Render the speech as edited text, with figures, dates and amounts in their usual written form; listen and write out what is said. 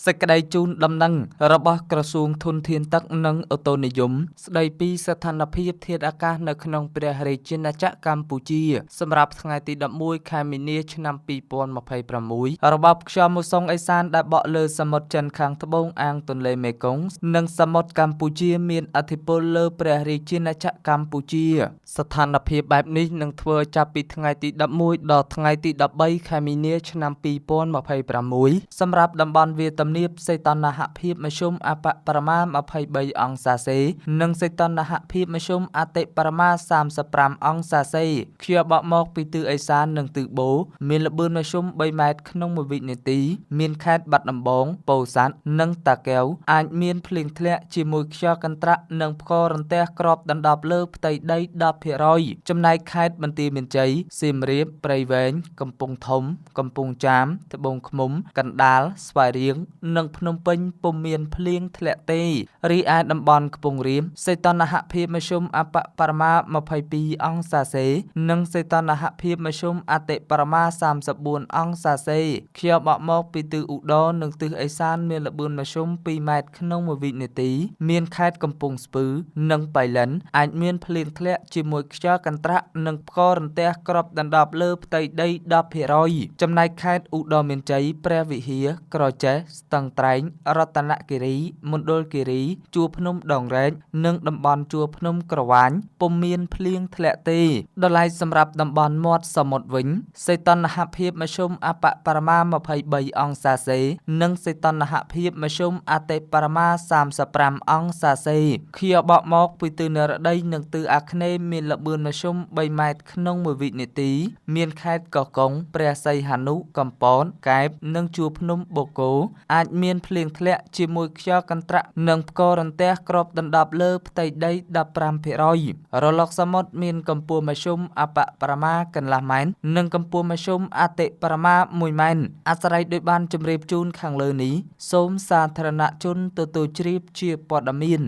សេចក្តីជូនដំណឹងរបស់ក្រសួងធនធានទឹកនិងអូតូនិយមស្តីពីស្ថានភាពធាតុអាកាសនៅក្នុងព្រះរាជាណាចក្រកម្ពុជាសម្រាប់ថ្ងៃទី11ខែមីនាឆ្នាំ2026របបខ្យល់មូសុងអេសានដែលបក់លើសមុទ្រចិនខាងត្បូងអាងទន្លេមេគង្គនិងសមុទ្រកម្ពុជាមានឥទ្ធិពលលើព្រះរាជាណាចក្រកម្ពុជាស្ថានភាពបែបនេះនឹងធ្វើចាប់ពីថ្ងៃទី11ដល់ថ្ងៃទី13ខែមីនាឆ្នាំ2026សម្រាប់តំបន់វាទំនាបសីតុណ្ហភាពមធ្យមអបបរមា23អង្សាសេនិងសីតុណ្ហភាពមធ្យមអតិបរមា35អង្សាសេខ្យល់បក់មកពីទិសឦសាននិងទិសបូរមានល្បឿនមធ្យម3ម៉ែត្រក្នុង1វិនាទីមានខេត្តបាត់ដំបងពោធិ៍សាត់និងតាកែវអាចមានភ្លៀងធ្លាក់ជាមួយខ្យល់កន្ត្រាក់និងផ្គររន្ទះគ្របដណ្ដប់លើផ្ទៃដី 10% ចំណែកខេត្តបន្ទាយមានជ័យសៀមរាបព្រៃវែងកំពង់ធំកំពង់ចាមត្បូងឃ្មុំកណ្ដាលស្វាយរៀងនិងភ្នំពេញពុំមានភ្លៀងធ្លាក់ទេរីឯតំបន់ខ្ពង់រាបសីតុណ្ហភាពមធ្យមអបបរមា22អង្សាសេនិងសីតុណ្ហភាពមធ្យមអតិបរមា34អង្សាសេខ្យល់បក់មកពីទិសឧត្តរនិងទិសឦសានមានល្បឿនមធ្យម2ម៉ែត្រក្នុង1វិនាទីមានខេត្តកំពង់ស្ពឺនិងបៃលិនអាចមានភ្លៀងធ្លាក់ជាមួយខ្យល់កន្ត្រាក់និងផ្គររន្ទះគ្របដណ្ដប់លើផ្ទៃដី 10% ចំណែកខេត្តឧត្តរមានជ័យព្រះវិហារក្រចេះស្ទឹងត្រែងរតនគិរីមណ្ឌលគិរីជួរភ្នំដងរែកនិងតំបន់ជួរភ្នំក្រវាញពុំមានភ្លៀងធ្លាក់ទេដល់ឡែកសម្រាប់តំបន់មាត់សមុទ្រវិញសីតុណ្ហភាពមធ្យមអបបរមា23អង្សាសេនិងសីតុណ្ហភាពមធ្យមអតិបរមា35អង្សាសេខ្យល់បក់មកពីទិសនិរតីនិងទិសអាគ្នេយ៍មានល្បឿនមធ្យម3ម៉ែត្រក្នុង1វិនាទីមានខេត្តកោះកុងព្រះសីហនុកំពតកែបនិងជួរភ្នំបូកគោអាចមានភ្លៀងធ្លាក់ជាមួយខ្យល់កន្ត្រាក់និងផ្គររន្ទះគ្របដណ្ដប់លើផ្ទៃដី 15% រលកសមុទ្រមានកម្ពស់មធ្យមអបបរមាកន្លះម៉ែត្រនិងកម្ពស់មធ្យមអតិបរមា1ម៉ែត្រអាស្រ័យដោយបានជម្រាបជូនខាងលើនេះសូមសាធារណជនទទួលជ្រាបជាព័ត៌មាន